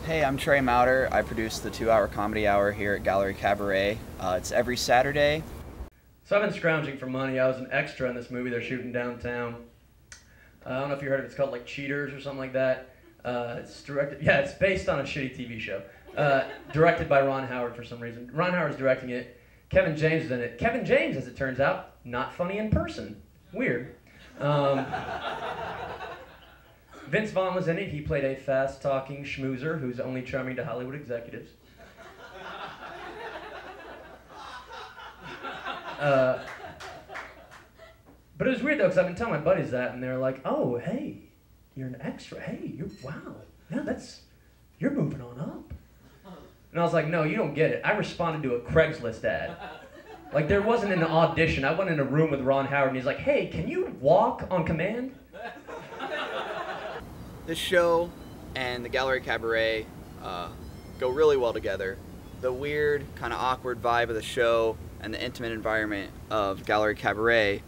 Hey, I'm Trey Mowder. I produce the 2-hour comedy hour here at Gallery Cabaret. It's every Saturday. So I've been scrounging for money. I was an extra in this movie they're shooting downtown. I don't know if you heard of it. It's called like Cheaters or something like that. It's directed. Yeah, it's based on a shitty TV show. Directed by Ron Howard for some reason. Ron Howard's directing it. Kevin James is in it. Kevin James, as it turns out, not funny in person. Weird. Vince Vaughn was in it. He played a fast-talking schmoozer who's only charming to Hollywood executives. But it was weird though, because I've been telling my buddies that, and they're like, "Oh, hey, you're an extra. Hey, wow, yeah, you're moving on up." And I was like, "No, you don't get it. I responded to a Craigslist ad. Like there wasn't an audition. I went in a room with Ron Howard, and he's like, "Hey, can you walk on command?" This show and the Gallery Cabaret go really well together. The weird, kind of awkward vibe of the show and the intimate environment of Gallery Cabaret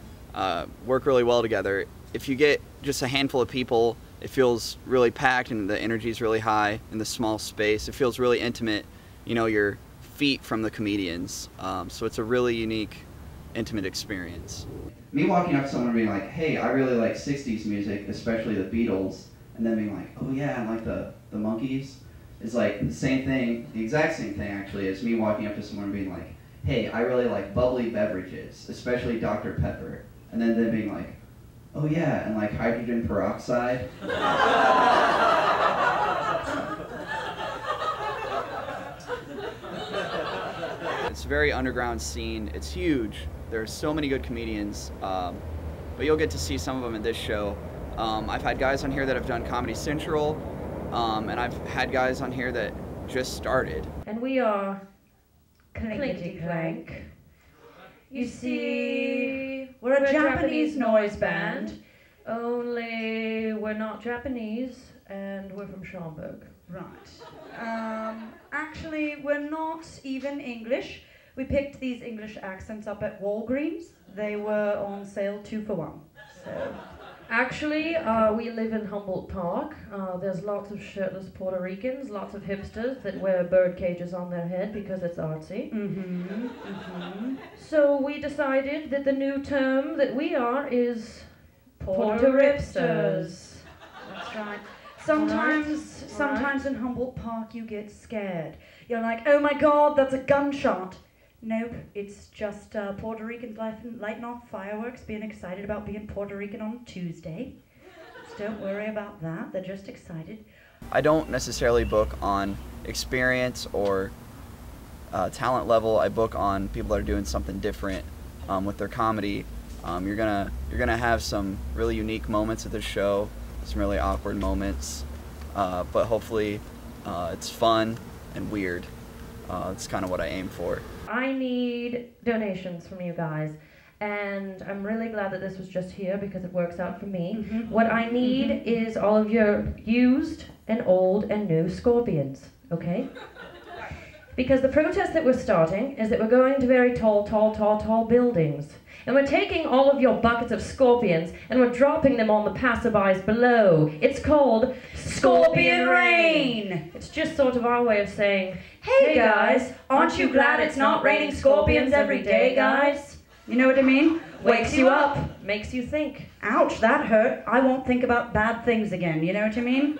work really well together. If you get just a handful of people, it feels really packed and the energy is really high in the small space. It feels really intimate. You know, you're feet from the comedians. So it's a really unique, intimate experience. Me walking up to someone and being like, "Hey, I really like 60s music, especially the Beatles," and then being like, "Oh yeah, and like the Monkees," is like the same thing, the exact same thing actually, as me walking up to someone and being like, "Hey, I really like bubbly beverages, especially Dr. Pepper," and then them being like, "Oh yeah, and like hydrogen peroxide." It's a very underground scene. It's huge. There's so many good comedians, but you'll get to see some of them in this show. I've had guys on here that have done Comedy Central, and I've had guys on here that just started. And we are Clinkety Clank. You see, we're a Japanese noise band, only we're not Japanese, and we're from Schaumburg. Right. Actually, we're not even English. We picked these English accents up at Walgreens. They were on sale 2 for 1. So. Actually, we live in Humboldt Park. There's lots of shirtless Puerto Ricans, lots of hipsters that wear bird cages on their head because it's artsy. So we decided that the new term that we are is Puerto Ripsters. That's right. Sometimes in Humboldt Park you get scared. You're like, "Oh my God, that's a gunshot." Nope, it's just Puerto Ricans lighting off fireworks, being excited about being Puerto Rican on Tuesday. So don't worry about that, they're just excited. I don't necessarily book on experience or talent level. I book on people that are doing something different with their comedy. You're gonna have some really unique moments at the show, some really awkward moments, but hopefully it's fun and weird. It's kind of what I aim for. I need donations from you guys, and I'm really glad that this was just here because it works out for me. What I need is all of your used and old and new scorpions, okay? Because the protest that we're starting is that we're going to very tall buildings. And we're taking all of your buckets of scorpions and we're dropping them on the passerbys below. It's called Scorpion Rain. It's just sort of our way of saying, "Hey guys, aren't you glad it's not raining scorpions every day, guys?" You know what I mean? Wakes you up, makes you think. Ouch, that hurt. I won't think about bad things again, you know what I mean?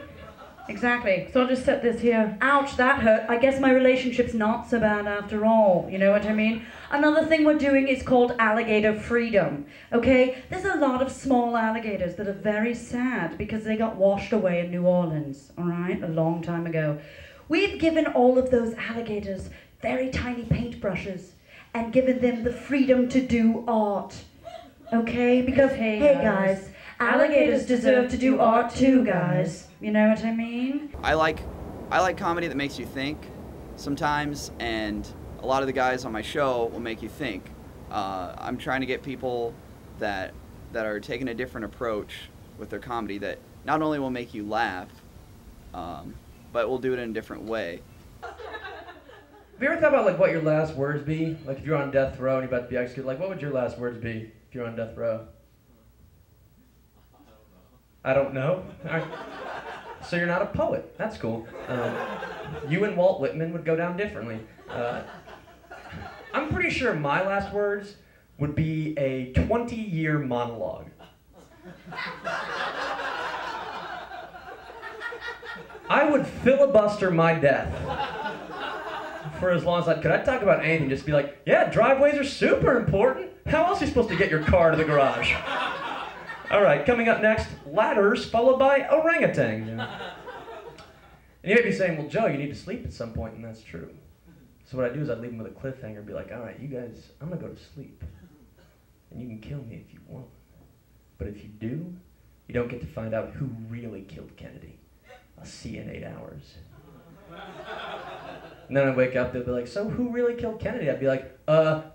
Exactly. So I'll just set this here. Ouch, that hurt. I guess my relationship's not so bad after all. You know what I mean? Another thing we're doing is called alligator freedom. Okay? There's a lot of small alligators that are very sad because they got washed away in New Orleans, all right? A long time ago. We've given all of those alligators very tiny paintbrushes and given them the freedom to do art. Okay? Because, hey guys, alligators deserve to do art too, guys. You know what I mean? I like comedy that makes you think sometimes, and a lot of the guys on my show will make you think. I'm trying to get people that are taking a different approach with their comedy that not only will make you laugh, but will do it in a different way. Have you ever thought about like what your last words be? Like if you're on death row and you're about to be executed, like what would your last words be if you're on death row? I don't know. All right. So you're not a poet. That's cool. You and Walt Whitman would go down differently. I'm pretty sure my last words would be a 20-year monologue. I would filibuster my death for as long as I could. I'd talk about anything, just be like, yeah, driveways are super important. How else are you supposed to get your car to the garage? All right, coming up next, ladders followed by orangutan. And you may be saying, well, Joe, you need to sleep at some point, and that's true. So what I'd do is I'd leave them with a cliffhanger and be like, all right, you guys, I'm going to go to sleep. And you can kill me if you want. But if you do, you don't get to find out who really killed Kennedy. I'll see you in 8 hours. And then I'd wake up, they'd be like, so who really killed Kennedy? I'd be like,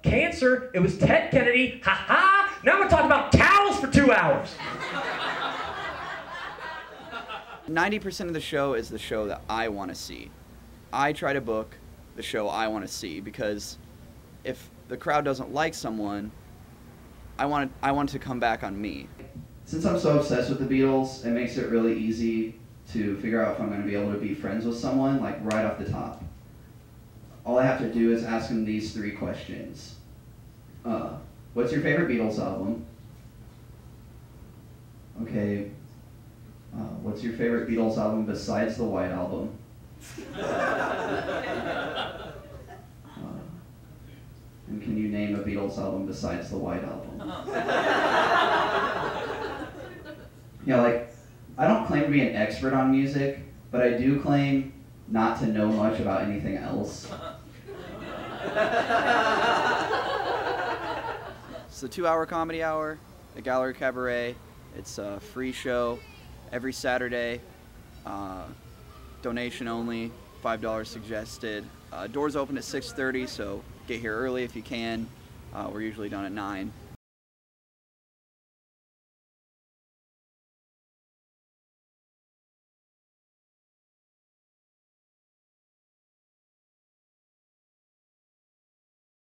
cancer, it was Ted Kennedy, ha-ha! Now I'm going to talk about towels for 2 hours. 90% of the show is the show that I want to see. I try to book the show I want to see, because if the crowd doesn't like someone, I want it to come back on me. Since I'm so obsessed with the Beatles, it makes it really easy to figure out if I'm going to be able to be friends with someone, like right off the top. All I have to do is ask them these 3 questions. What's your favorite Beatles album? Okay. What's your favorite Beatles album besides the White Album? And can you name a Beatles album besides the White Album? Yeah, like, I don't claim to be an expert on music, but I do claim not to know much about anything else. It's the 2-hour comedy hour at Gallery Cabaret. It's a free show every Saturday. Donation only, $5 suggested. Doors open at 6:30, so get here early if you can. We're usually done at 9.